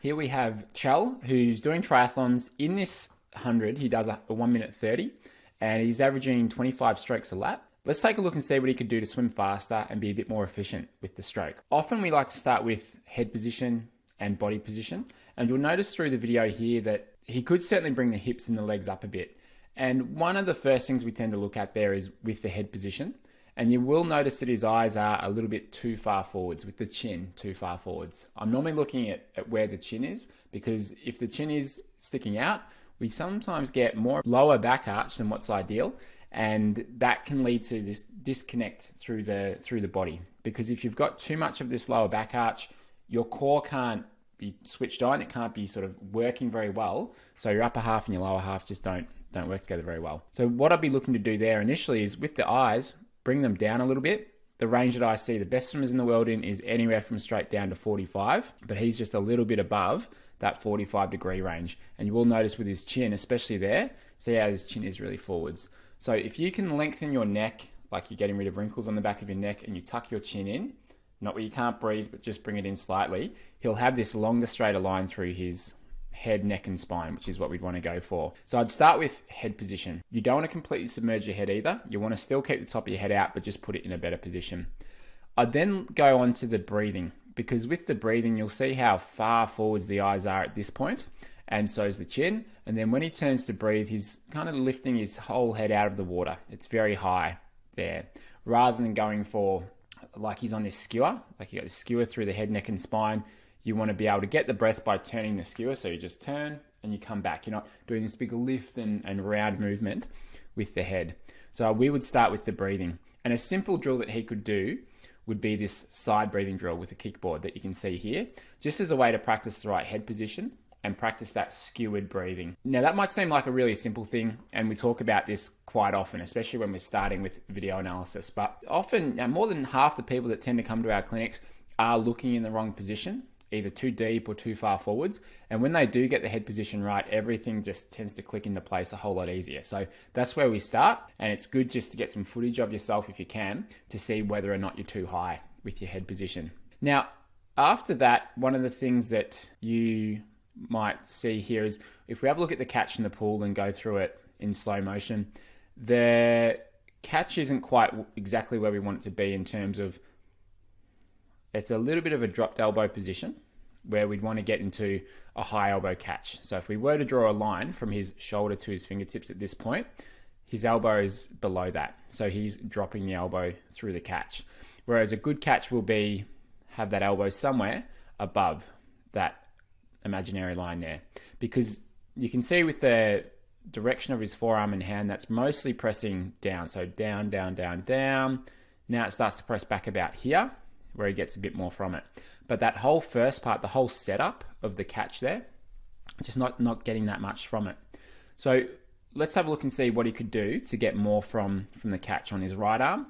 Here we have Kjell, who's doing triathlons. In this 100, he does a 1 minute 30, and he's averaging 25 strokes a lap. Let's take a look and see what he could do to swim faster and be a bit more efficient with the stroke. Often we like to start with head position and body position, and you'll notice through the video here that he could certainly bring the hips and the legs up a bit. And one of the first things we tend to look at there is with the head position. And you will notice that his eyes are a little bit too far forwards, with the chin too far forwards. I'm normally looking at where the chin is, because if the chin is sticking out, we sometimes get more lower back arch than what's ideal. And that can lead to this disconnect through the body. Because if you've got too much of this lower back arch, your core can't be switched on. It can't be sort of working very well. So your upper half and your lower half just don't work together very well. So what I'd be looking to do there initially is with the eyes, bring them down a little bit. The range that I see the best swimmers in the world in is anywhere from straight down to 45, but he's just a little bit above that 45-degree range. And you will notice with his chin, especially there, see how his chin is really forwards. So if you can lengthen your neck, like you're getting rid of wrinkles on the back of your neck, and you tuck your chin in, not where you can't breathe, but just bring it in slightly, he'll have this longer, straighter line through his head, neck, and spine, which is what we'd want to go for. So I'd start with head position. You don't want to completely submerge your head either. You want to still keep the top of your head out, but just put it in a better position. I'd then go on to the breathing, because with the breathing, you'll see how far forwards the eyes are at this point, and so is the chin. And then when he turns to breathe, he's kind of lifting his whole head out of the water. It's very high there, rather than going for like he's on this skewer, like you got this skewer through the head, neck, and spine. You want to be able to get the breath by turning the skewer. So you just turn and you come back. You're not doing this big lift and round movement with the head. So we would start with the breathing. And a simple drill that he could do would be this side breathing drill with a kickboard that you can see here, just as a way to practice the right head position and practice that skewered breathing. Now that might seem like a really simple thing, and we talk about this quite often, especially when we're starting with video analysis, but often more than half the people that tend to come to our clinics are looking in the wrong position, either too deep or too far forwards. And when they do get the head position right, everything just tends to click into place a whole lot easier. So that's where we start. And it's good just to get some footage of yourself if you can, to see whether or not you're too high with your head position. Now, after that, one of the things that you might see here is if we have a look at the catch in the pool and go through it in slow motion, the catch isn't quite exactly where we want it to be in terms of it's a little bit of a dropped elbow position where we'd want to get into a high elbow catch. So if we were to draw a line from his shoulder to his fingertips at this point, his elbow is below that. So he's dropping the elbow through the catch. Whereas a good catch will be have that elbow somewhere above that imaginary line there. Because you can see with the direction of his forearm and hand, that's mostly pressing down. So down, down, down, down. Now it starts to press back about here, where he gets a bit more from it. But that whole first part, the whole setup of the catch there, just not getting that much from it. So let's have a look and see what he could do to get more from the catch on his right arm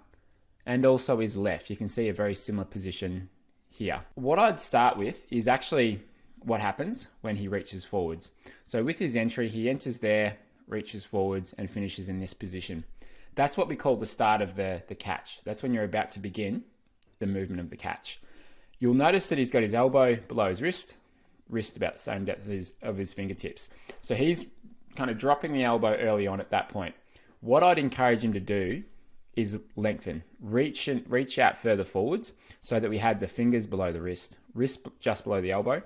and also his left. You can see a very similar position here. What I'd start with is actually what happens when he reaches forwards. So with his entry, he enters there, reaches forwards, and finishes in this position. That's what we call the start of the catch. That's when you're about to begin the movement of the catch. You'll notice that he's got his elbow below his wrist about the same depth of his fingertips. So he's kind of dropping the elbow early on at that point. What I'd encourage him to do is lengthen, reach out further forwards so that we had the fingers below the wrist just below the elbow,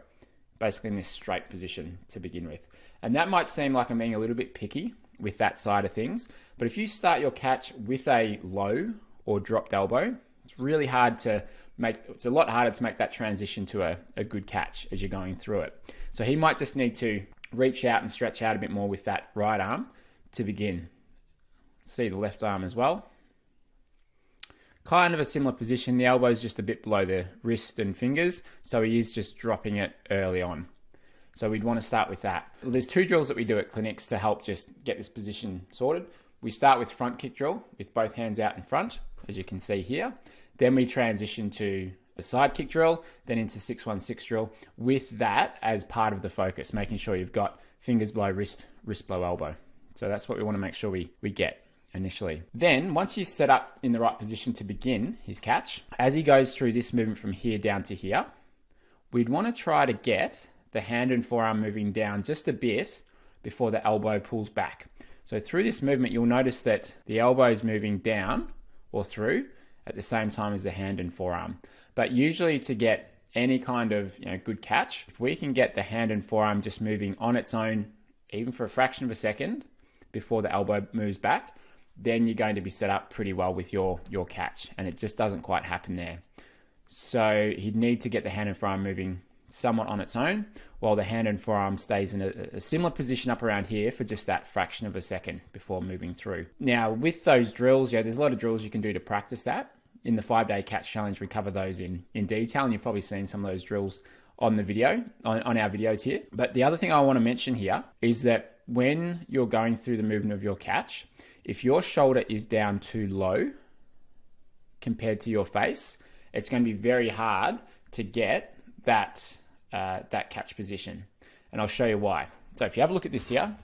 basically in this straight position to begin with. And that might seem like I'm being a little bit picky with that side of things, but if you start your catch with a low or dropped elbow, it's really hard to make, it's a lot harder to make that transition to a good catch as you're going through it. So he might just need to reach out and stretch out a bit more with that right arm to begin. See the left arm as well. Kind of a similar position. The elbow's just a bit below the wrist and fingers, so he is just dropping it early on. So we'd want to start with that. Well, there's two drills that we do at clinics to help just get this position sorted. We start with front kick drill with both hands out in front, as you can see here. Then we transition to the side kick drill, then into 6-1-6 drill with that as part of the focus, making sure you've got fingers below wrist, wrist below elbow. So that's what we want to make sure we get initially. Then once he's set up in the right position to begin his catch, as he goes through this movement from here down to here, we'd want to try to get the hand and forearm moving down just a bit before the elbow pulls back. So through this movement, you'll notice that the elbow is moving down or through at the same time as the hand and forearm. But usually to get any kind of good catch, if we can get the hand and forearm just moving on its own, even for a fraction of a second before the elbow moves back, then you're going to be set up pretty well with your catch, and it just doesn't quite happen there. So he'd need to get the hand and forearm moving somewhat on its own, while the hand and forearm stays in a similar position up around here for just that fraction of a second before moving through. Now, with those drills, there's a lot of drills you can do to practice that. In the 5-day catch challenge, we cover those in detail, and you've probably seen some of those drills on the video, on our videos here. But the other thing I want to mention here is that when you're going through the movement of your catch, if your shoulder is down too low compared to your face, it's going to be very hard to get that catch position. And I'll show you why. So if you have a look at this here,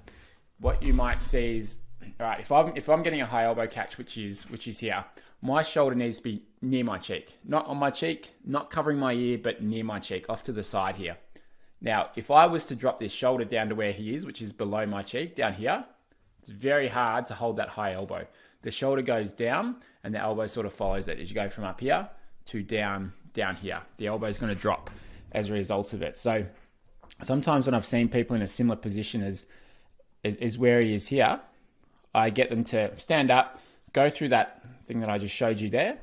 what you might see is, all right, if I'm getting a high elbow catch, which is here, my shoulder needs to be near my cheek, not on my cheek, not covering my ear, but near my cheek, off to the side here. Now, if I was to drop this shoulder down to where he is, which is below my cheek, down here, it's very hard to hold that high elbow. The shoulder goes down and the elbow sort of follows it as you go from up here to down here. The elbow is going to drop as a result of it. So sometimes when I've seen people in a similar position as where he is here, I get them to stand up, go through that thing that I just showed you there,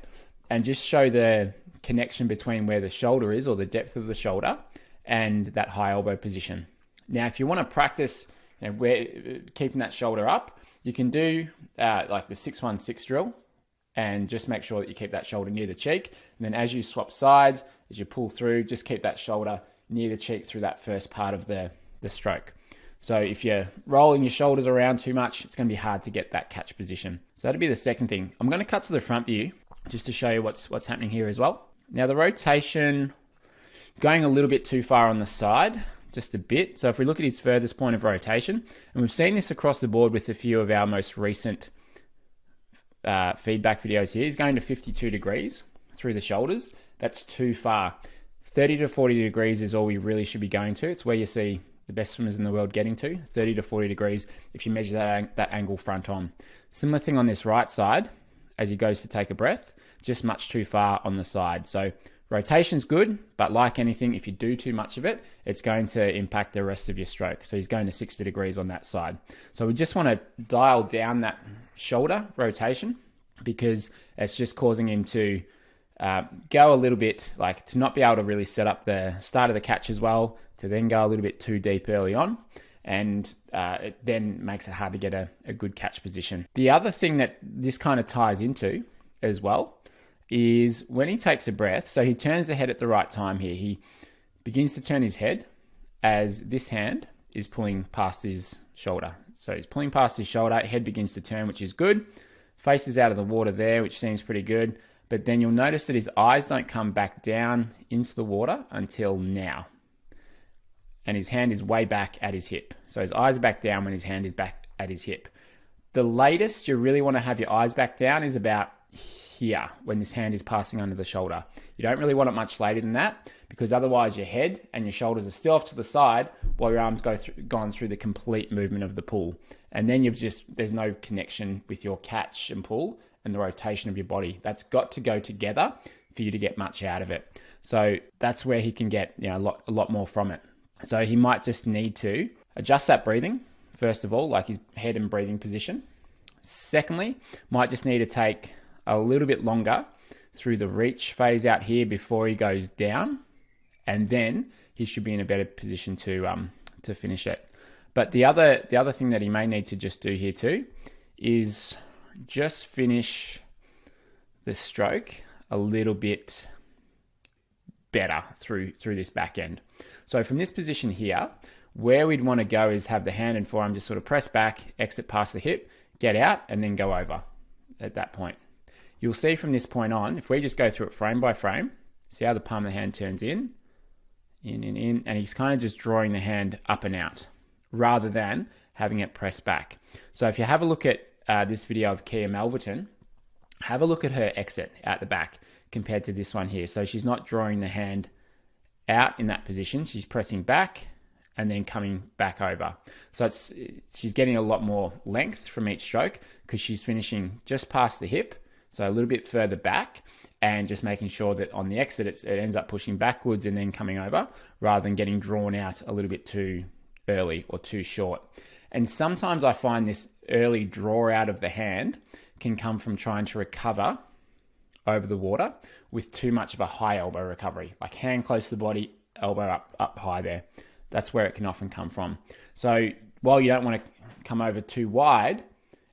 and just show the connection between where the shoulder is, or the depth of the shoulder, and that high elbow position. Now, if you want to practice keeping that shoulder up, you can do like the 6-1-6 drill, and just make sure that you keep that shoulder near the cheek. And then as you swap sides, as you pull through, just keep that shoulder near the cheek through that first part of the stroke. So if you're rolling your shoulders around too much, it's going to be hard to get that catch position. So that'd be the second thing. I'm going to cut to the front view just to show you what's happening here as well. Now the rotation, going a little bit too far on the side, just a bit. So if we look at his furthest point of rotation, and we've seen this across the board with a few of our most recent feedback videos here, he's going to 52 degrees through the shoulders. That's too far. 30 to 40 degrees is all we really should be going to. It's where you see the best swimmers in the world getting to, 30 to 40 degrees if you measure that angle front on. Similar thing on this right side as he goes to take a breath, just much too far on the side. So rotation's good, but like anything, if you do too much of it, it's going to impact the rest of your stroke. So he's going to 60 degrees on that side. So we just want to dial down that shoulder rotation, because it's just causing him to go a little bit, like to not be able to really set up the start of the catch as well, to then go a little bit too deep early on, and it then makes it hard to get a good catch position. The other thing that this kind of ties into as well is when he takes a breath, so he turns the head at the right time here. He begins to turn his head as this hand is pulling past his shoulder. So he's pulling past his shoulder, head begins to turn, which is good. Face is out of the water there, which seems pretty good. But then you'll notice that his eyes don't come back down into the water until now. And his hand is way back at his hip. So his eyes are back down when his hand is back at his hip. The latest you really want to have your eyes back down is about here, when this hand is passing under the shoulder. You don't really want it much later than that, because otherwise your head and your shoulders are still off to the side while your arms gone through the complete movement of the pull. And then there's no connection with your catch and pull and the rotation of your body. That's got to go together for you to get much out of it. So that's where he can get a lot more from it. So he might just need to adjust that breathing, first of all, like his head and breathing position. Secondly, might just need to take a little bit longer through the reach phase out here before he goes down, and then he should be in a better position to finish it. But the other thing that he may need to just do here too is just finish the stroke a little bit better through this back end. So from this position here, where we'd want to go is have the hand and forearm just sort of press back, exit past the hip, get out, and then go over at that point. You'll see from this point on, if we just go through it frame by frame, see how the palm of the hand turns in, and he's kind of just drawing the hand up and out rather than having it press back. So if you have a look at this video of Kjell Malverton, have a look at her exit out the back compared to this one here. So she's not drawing the hand out in that position. She's pressing back and then coming back over. So she's getting a lot more length from each stroke because she's finishing just past the hip, so a little bit further back, and just making sure that on the exit it ends up pushing backwards and then coming over, rather than getting drawn out a little bit too early or too short. And sometimes I find this early draw out of the hand can come from trying to recover over the water with too much of a high elbow recovery, like hand close to the body, elbow up high there. That's where it can often come from. So while you don't want to come over too wide,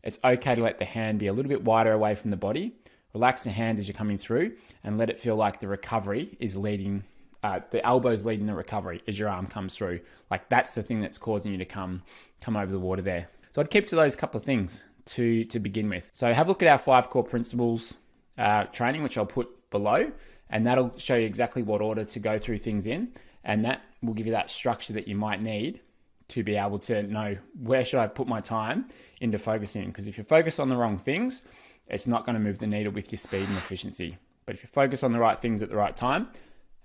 it's okay to let the hand be a little bit wider away from the body. Relax the hand as you're coming through and let it feel like the recovery is leading, the elbow's leading the recovery as your arm comes through. Like that's the thing that's causing you to come over the water there. So I'd keep to those couple of things to begin with. So have a look at our 5 core principles training, which I'll put below, and that'll show you exactly what order to go through things in. And that will give you that structure that you might need to be able to know where should I put my time into focusing. Because if you focus on the wrong things, it's not going to move the needle with your speed and efficiency. But if you focus on the right things at the right time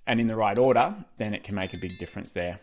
and in the right order, then it can make a big difference there.